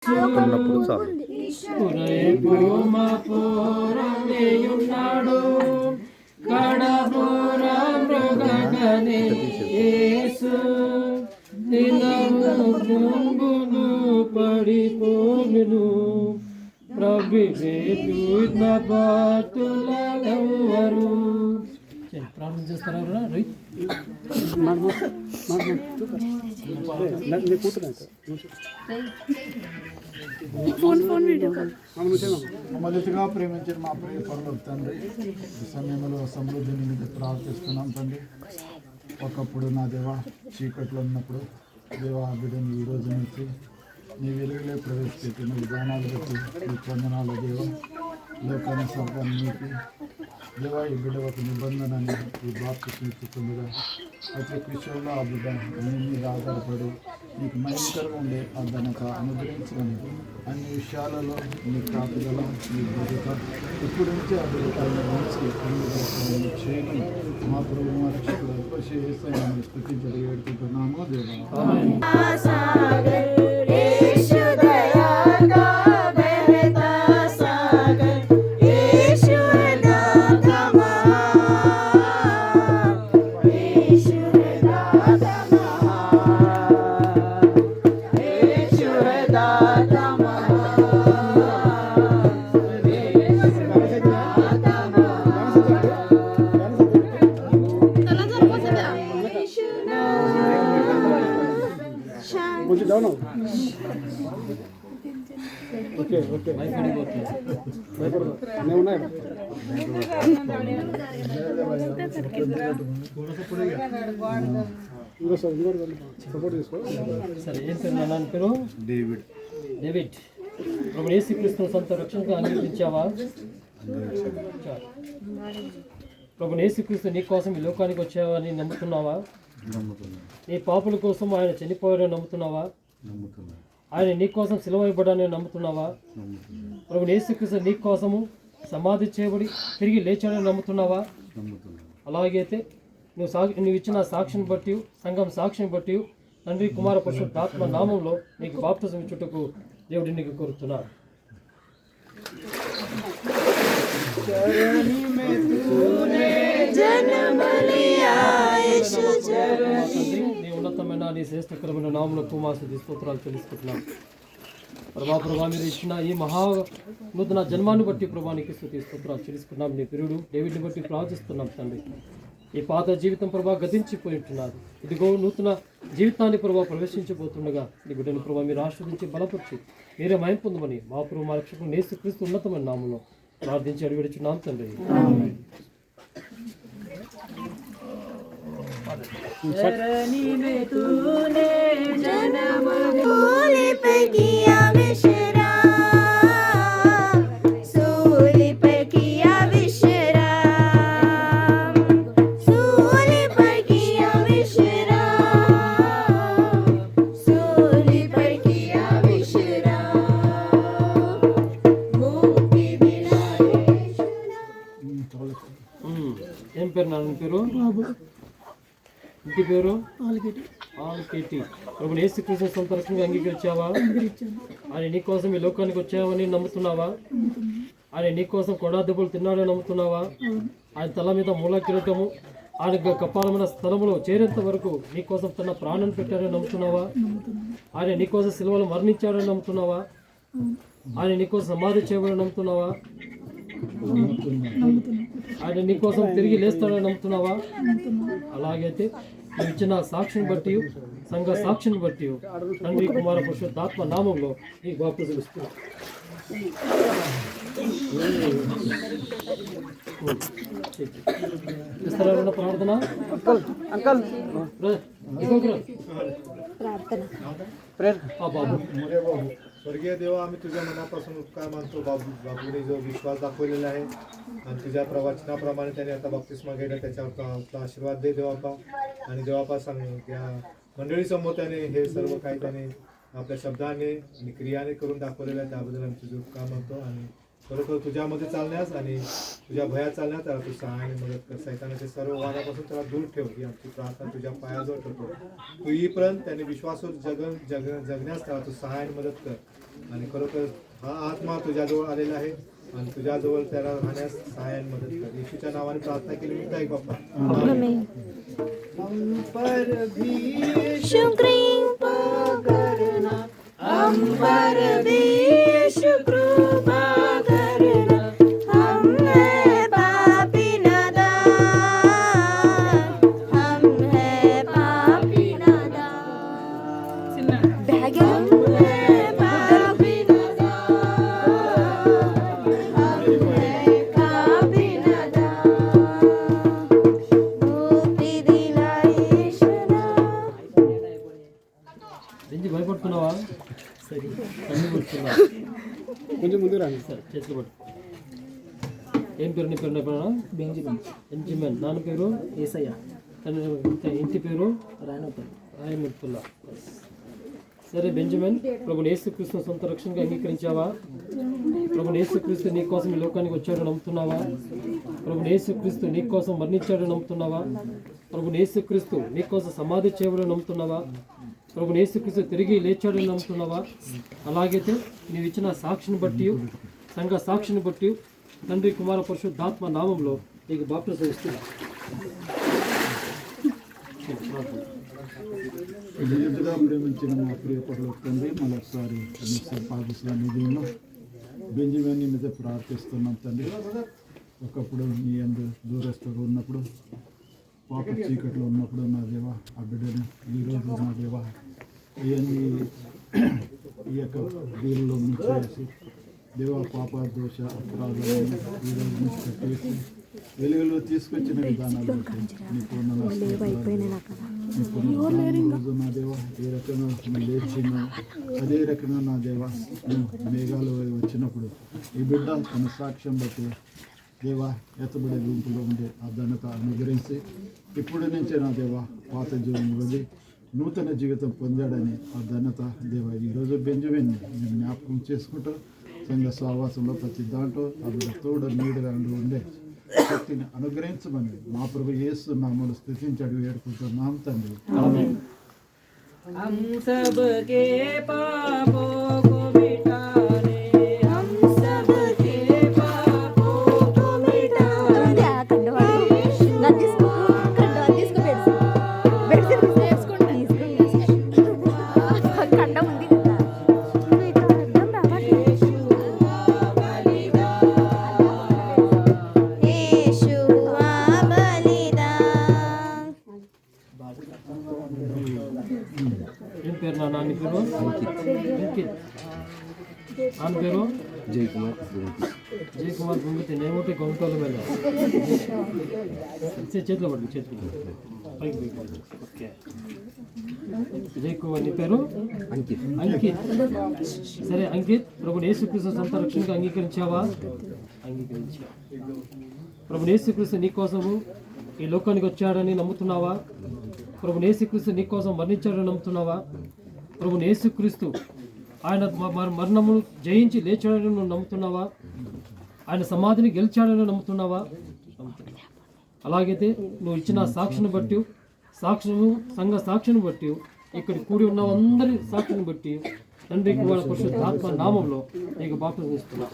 ఉన్నప్పుడు చాలు. పడిపోను ప్రభుత్వరు ప్రార్థన చేస్తారా? మొదటిగా ప్రేమించిన మా ప్రియ పరలోక తండ్రి, ఈ సమయంలో సమృద్ధిని మీద ప్రార్థిస్తున్నాం తండ్రి. ఒకప్పుడు నా దేవ చీకట్లో ఉన్నప్పుడు దేవా బిడ్డను ఈ రోజు నుంచి నీ వెలుగులే ప్రవేశపెట్టిన విధానాలు బట్టి ఈ వందనాలు దేవ. లోకాన్ని స్వర్గాన్ని నీకి దేవా ఈ బిడ్డ ఒక నిబంధనని ఈ బాప్తిస్మం ఇస్తుండగా ప్రతి విషయంలో ఆ బిడ్డ నీ మీద ఆధారపడి నీకు భయంకరంగా ఉండే ఆ ఘనత అనుగ్రహించమని, అన్ని విషయాలలో నీ కాపుదల నీ భద్రత ఇప్పుడు నుంచి ఆ బిడ్డ మంచి అన్ని చేయమని మా ప్రభు మా రక్షకుడు యేసయ్యను స్తుతించి వేడుకుంటున్నాము దేవా. ఓకే ఓకే సరే, ఏం పేరు నాన్న పేరు? డేవిడ్. డేవిడ్, ప్రభు యేసుక్రీస్తును సొంత రక్షణగా అంగీకరించావా? ప్రభు యేసుక్రీస్తు నీ కోసం ఈ లోకానికి వచ్చావని నమ్ముతున్నావా? నీ పాపుల కోసం ఆయన చనిపోయాడని నమ్ముతున్నావా? ఆయన నీ కోసం సిలువైపడాలని నమ్ముతున్నావా? ప్రభు యేసుక్రీస్తు నీ కోసము సమాధి చేయబడి తిరిగి లేచాడని నమ్ముతున్నావా? అలాగైతే నువ్వు ఇచ్చిన సాక్షిని బట్టి, సంఘం సాక్షిని బట్టి తండ్రి కుమార పరిశుద్ధాత్మ నామంలో నీకు బాప్తిజం ఇచ్చుటకు దేవుడు నీకు కోరుతున్నాడు. నీ ఉన్నతమైన నీ శ్రేష్టకరమైన నామంలో కుమార్తె స్తోత్రాలు తెలుసుకుంటున్నాను. ప్రభా మీరు ఇచ్చిన ఈ మహా నూతన జన్మాన్ని బట్టి ప్రభానికి స్తోత్రాలు తెలుసుకున్నాం. నీ పిరుడు డేవిడ్ని బట్టి ప్రార్థిస్తున్నాం తండ్రి. ఈ పాత జీవితం ప్రభా గతించిపోయి ఉంటున్నారు. ఇదిగో నూతన జీవితాన్ని ప్రభా ప్రవేశించబోతుండగా నీ బిడ్డను ప్రభా మీరు ఆశ్రదించి బలపరిచి మీరే మయం పొందమని మా ప్రభు మా రక్షకుడు యేసుక్రీస్తు ఉన్నతమైన నామంలో ప్రార్థించి అడిగిడుచున్నాం తండ్రి. ఏం పేరు నాన్న పేరు? ఇంటి పేరు? ఆల్కేటి. ప్రభు యేసుక్రీస్తు సొంత రక్షణగా అంగీకరించావా? ఆయన నీ కోసం ఈ లోకానికి వచ్చావని నమ్ముతున్నావా? ఆయన నీ కోసం కొడా దెబ్బలు తిన్నాడని నమ్ముతున్నావా? ఆయన తల మీద మూల కిరీటము ఆయన కపాలమైన స్థలములో చేరేంత వరకు నీ కోసం తన ప్రాణం పెట్టాడని నమ్ముతున్నావా? ఆయన నీ కోసం సిలువలో మరణించాడని నమ్ముతున్నావా? ఆయన నీ కోసం సమాధి చేయబడి నమ్ముతున్నావా? ఆయన నీ కోసం తిరిగి లేస్తాడని నమ్ముతున్నావా? అలాగైతే నువ్వు ఇచ్చిన సాక్షిని బట్టి, సంఘ సాక్షిని బట్టి తండ్రి కుమార పరిశుద్ధాత్మ నామంలో నీ బాప్తిజం ఇస్తున్నాను. ఇస్తారా ప్రార్థన? బాబు स्वर्गीय देवा, आम्ही तुझ्या मनापासून उपकार मानतो. बाबूने जो विश्वास दाखवलेला आहे आणि तुझ्या प्रवचनाप्रमाणे त्याने आता बप्तिस्मा घेतला, त्याच्यावर आशीर्वाद दे देवापा. आणि देवापा सांग त्या मंडळीसमोर त्याने हे सर्व काही त्याने आपल्या शब्दाने आणि क्रियाने करून दाखवलेलं आहे, त्याबद्दल आम्ही तुझं उपकार मानतो. आणि खरोखर तुझ्यामध्ये चालण्यास आणि तुझ्या भयात चालण्यास त्याला तू सहाय्याने मदत कर. सैतानाच्या सर्व वादापासून त्याला दूर ठेव, ही आमची प्रार्थना तुझ्या पायाजवळ ठेवतो. तू येईपर्यंत त्याने विश्वासावर जगण्यास त्याला तू सहाय्याने मदत कर. आणि खरोखर हा आत्मा तुझ्याजवळ आलेला आहे आणि तुझ्याजवळ त्याला राहण्यास सहाय्य मदत कर. येशूच्या नावाने प्रार्थना केली मी ऐक बाप्पा. आमीन. हम पर भी यीशु कृपा करना, हम पर भी यीशु कृपा करना, हम हैं पापी नादान, हम हैं पापी नादान. बैग है? हम हैं पापी नादान, हम हैं पापी नादान. मुक्ति दिलाई ईश्वरा. బెంచి భయపడుతున్నావా? అన్ని కూర్చున్నా కొంచెం ముందు రండి. సరే చేతులు పట్టు. ఏం పేరు నీ పేరు? నా పేరు బెంజమిన్. నాన్న పేరు ఏసయ్య ఇంటి పేరు రాయనవుతాడు. రాయముత్తుల్లా. సరే బెంజమిన్, ప్రభుని యేసుక్రీస్తు సొంత రక్షణగా అంగీకరించావా? ప్రభుని యేసుక్రీస్తు నీ కోసం ఈ లోకానికి వచ్చాడు నమ్ముతున్నావా? ప్రభుని యేసుక్రీస్తు నీ కోసం మరణించాడు నమ్ముతున్నావా? ప్రభుని యేసుక్రీస్తు నీ కోసం సమాధి చేయబడి నమ్ముతున్నావా? ప్రభుని యేసుక్రీస్తు తిరిగి లేచాడని నమ్ముతున్నావా? అలాగైతే నీవు ఇచ్చిన సాక్షిని బట్టి, సంఘ సాక్షిని బట్టి తండ్రి కుమార పరిశుద్ధాత్మ నామంలో నీకు బాప్టిజం ఇస్తున్నా. ఎంతగా ప్రేమించిన మా ప్రియ పరలోక తండ్రి, మరొకసారి పాదశల నిధిలో బెంజమిన్ మీద ప్రార్థిస్తున్నాం తండ్రి. ఒకప్పుడు నీ అందు దూరస్తుగా ఉన్నప్పుడు, పాప చీకట్లో ఉన్నప్పుడు నా దేవా ఆ బిడ్డను ఈరోజు నా దేవా ఇవన్నీ ఈ యొక్క వీరిలో ముంచేసి దేవా పాప దోష అపరాధాలను ఈరోజు నుంచి కట్టేసి వెలుగులో తీసుకొచ్చిన విధానాలు నీకు రోజు నా దేవా ఏ రకంగా నువ్వు లేచినా అదే రకంగా నా దేవా నువ్వు మేఘాలు వచ్చినప్పుడు ఈ బిడ్డ తన సాక్ష్యం బట్టి దేవా ఎత్తబడే గుంపులో ఉండే ఆ ఘనత అనుగ్రహించి ఇప్పుడు నుంచే నా దేవా పాత జీవం వదిలి నూతన జీవితం పొందాడని ఆ ఘనత దేవా ఈరోజు బెంజమిన్ నేను జ్ఞాపకం చేసుకుంటూ సంఘ సహవాసంలో ప్రతి దాంట్లో ఆ బిడ్డ తోడు నీడుగా ఉండే శక్తిని అనుగ్రహించమని మా ప్రభు యేసు నామములో స్తుతించి వేడుకుంటున్నాం తండ్రి. हम सबके पापों को मिटाने, हम सबके पापों को मिटाने. ఏం పేరు నా నాన్న పేరు? అంకిత్. నాన్న పేరు జై కుమార్ గుంగితే నేమోటే గొంటోల మీద చేతిలో పడుతుంది. చేతిలో పైకి ఓకే. జై కుమార్. నీ పేరు అంకిత్. సరే అంకిత్, ప్రభుని యేసుక్రీస్తు సొంత రక్షణగా అంగీకరించావా? అంగీకరించా. ప్రభుని యేసుక్రీస్తు నీ కోసము ఈ లోకానికి వచ్చాడని నమ్ముతున్నావా? ప్రభుని యేసుక్రీస్తు నీ కోసం మరణించాడని నమ్ముతున్నావా? ప్రభుని యేసుక్రీస్తు ఆయన మరణమును జయించి లేచాడని నువ్వు నమ్ముతున్నావా? ఆయన సమాధిని గెలిచాడని నమ్ముతున్నావా? అలాగైతే నువ్వు ఇచ్చిన సాక్షిని బట్టి, సంఘ సాక్షిని బట్టి, ఇక్కడ కూడి ఉన్న అందరి సాక్షిని బట్టి తండ్రి కుమార పరిశుద్ధాత్మ నామంలో నీకు బాప్టిజం ఇస్తున్నా.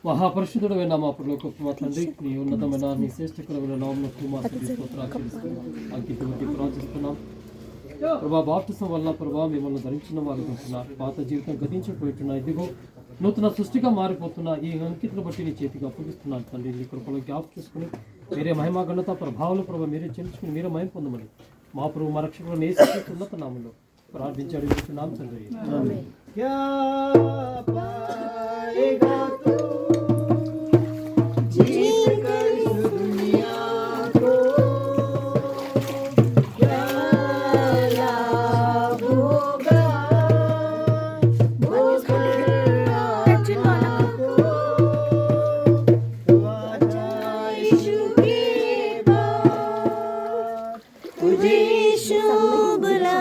మహాపరిశుద్ధుడైన మా పరలోక మా తండ్రి, నీ ఉన్నతమైన నీ శ్రేష్టకరమైన నామములో అంకితం బట్టి ప్రార్థిస్తున్నాం. ప్రభా, బాప్టిజం వల్ల ప్రభా మిమ్మల్ని ధరించిన వారు ఉంటున్నారు. పాత జీవితం గతించిపోతున్నా, ఇదిగో నూతన సృష్టిగా మారిపోతున్న ఈ అంకితను బట్టి నీ చేతికి అప్పగిస్తున్నాను తండ్రి. నీ కృపలో జ్ఞాపకం చేసుకుని మీరే మహిమ ఘనత ప్రభావాలు ప్రభావ మీరే చెల్లించుకుని మీరే మహిమ పొందమని మా ప్రభు మా రక్షకుడు యేసుక్రీస్తు ఉన్నత నామములో ప్రార్థించి అడుగుతున్నాం తండ్రి. क्या पाएगा तू जीत कर इस दुनिया को, क्या लाभ होगा वो को आजा यीशु के पास, तुझे शुभ ला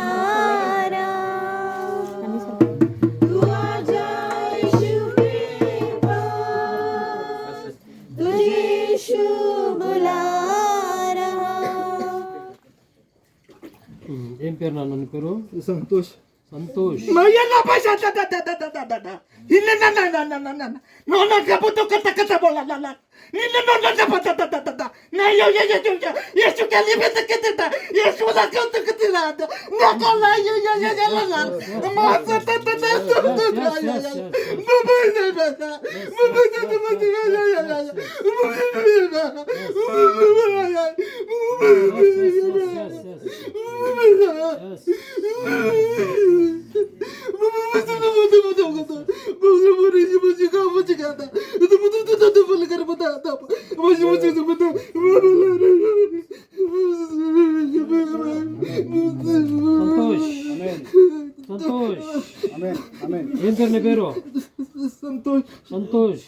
तू आजा यीशु के पास. పేరు నాన్న నీ పేరు? సంతోష్. సంతోష్. సంతోష్. ఏం పేరు నీ పేరు? సంతోష్. సంతోష్.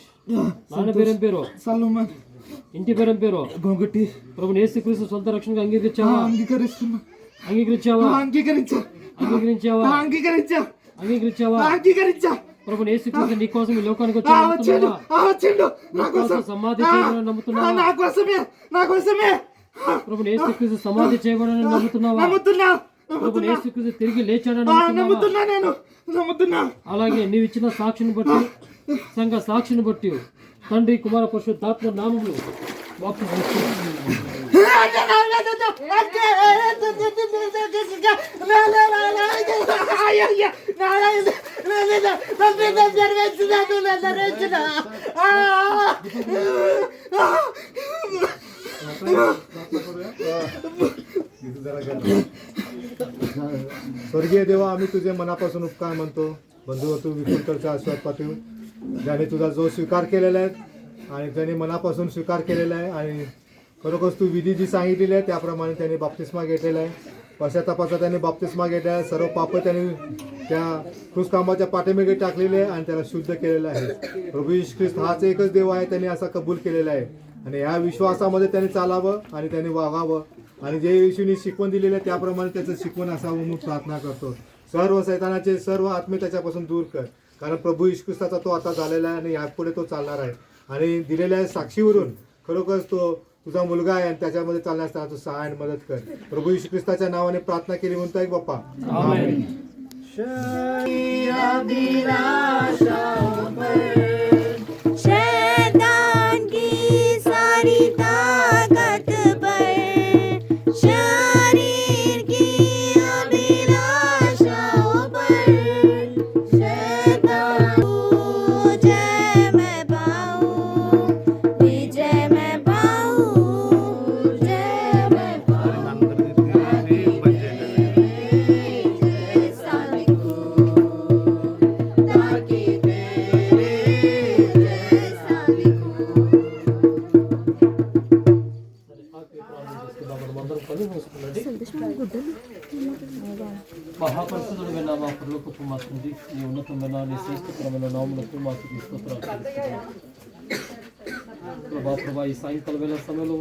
నాన్న పేరు ఏం పేరు? సలోమన్. ఇంటి పేరు ఏం పేరు? గొంగటి. ప్రభు యేసుక్రీస్తు సొంత రక్షణగా అంగీకరించావా? అంగీకరిస్తున్నా. అంగీకరించావా? అంగీకరించా. అంగీకరించావా? అంగీకరించా. అంగీకరించావా? అంగీకరించా. ప్రభు యేసుక్రీస్తు నీ కోసం ఈ లోకానికి వచ్చిండు. వచ్చావా? నా కోసం సమాధి చేయబడని నమ్ముతున్నావా? నా కోసమే. ప్రభు యేసుక్రీస్తు సమాధి చేయబడని నమ్ముతున్నావా? నమ్ముతున్నా. ప్రభు యేసుక్రీస్తు తిరిగి లేచాడని నమ్ముతున్నా. నేను నమ్ముతున్నా. అలాగే నీవు ఇచ్చిన సాక్షిని బట్టి, సంఘ సాక్షిని బట్టి తండ్రి కుమార పరిశుద్ధాత్మ నామములు బాప్తిస్మం ఇస్తున్నాను. स्वर्गीय देवा, आम्ही तुझे मनापासून उपकार म्हणतो. बंधू तू विपुलकरचा आशीर्वाद पाठव, ज्याने तुझा जो स्वीकार केलेला आहे आणि ज्याने मनापासून स्वीकार केलेला आहे आणि खरोखर तू विधी जी सांगितलेली आहे त्याप्रमाणे त्याने बाप्तिस्मा घेतलेला आहे. पश्चातापाचा त्याने बाप्तिस्मा घेतला आहे. सर्व पाप त्याने त्या क्रूसकामाच्या पाठीमागे टाकलेले आहे आणि त्याला शुद्ध केलेलं आहे. प्रभू येशू ख्रिस्त हाच एकच देव आहे, त्याने असा कबूल केलेला आहे आणि या विश्वासामध्ये त्याने चालावं आणि त्याने वागावं आणि जे येशूने शिकवण दिलेलं आहे त्याप्रमाणे त्याचं शिकवण असावं म्हणून प्रार्थना करतो. सर्व सैतानाचे सर्व आत्मे त्याच्यापासून दूर कर, कारण प्रभू येशू ख्रिस्ताचा तो आता झालेला आहे आणि यापुढे तो चालणार आहे आणि दिलेल्या साक्षीवरून खरोखर तो तुझा मुलगा आहे आणि त्याच्यामध्ये चालण्यास त्याला तू सहाय्य आणि मदत कर. प्रभू येशू ख्रिस्ताच्या नावाने प्रार्थना केली म्हणतो आहे बाप्पा. आमेन. शैतान की सारी ताकत पर, शरीर की अभिलाषाओं पर, शैतान को जय मैं पाऊं, विजय मैं पाऊं, जय मैं पाऊं, जैसा लिखूं, ताकि तेरे जैसा लिखूं. అందరం కళ్ళు మూసుకున్నది. మహాపరిశుద్ధుడైన మా పరలోకపు మా తండ్రి, నీ ఉన్నతమైన నీ శ్రేష్ఠకరమైన నామమునకు మాకు స్తోత్రాలు. ప్రభా ఈ సాయంకాల వేళ సమయంలో